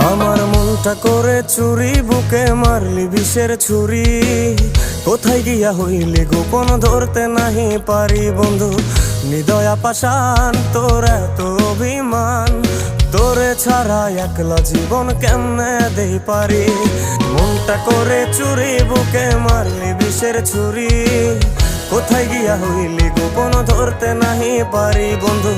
আমার মনটা করে চুরি, বুকে মারলি বিষের ছুরি। কোথায় গিয়া হইলি গোপন ধরতে নাহি পারি বন্ধু। নিদয়া পাষাণ তোর এত অভিমান, তোরে ছাড়া একলা জীবন কেমনে দেই পারি। মনটা করে চুরি, বুকে মারলি বিষের ছুরি। কোথায় গিয়া হইলি গোপন ধরতে নাহি পারি বন্ধু।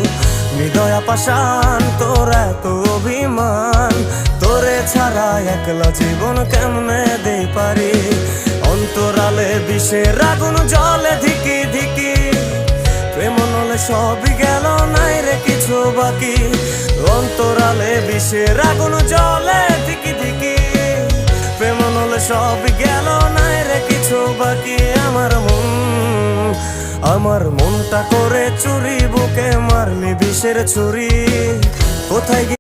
নিদয়া পাষাণ তোর এত অভিমান, তোরে ছাড়া একলা জীবন কেমনে দেই পারি। অন্তরালে বিষের আগুন জ্বলে ধিকি ধিকি, প্রেম নলে সবই গেল নাই রে কিছু বাকি। অন্তরালে বিষের আগুন জ্বলে ধিকি ধিকি, প্রেম নলে সবই গেল নাই রে কিছু বাকি। আমার মনটা করে চুরি, বুকে মারলি বিষের ছুরি। কোথায় গিয়ে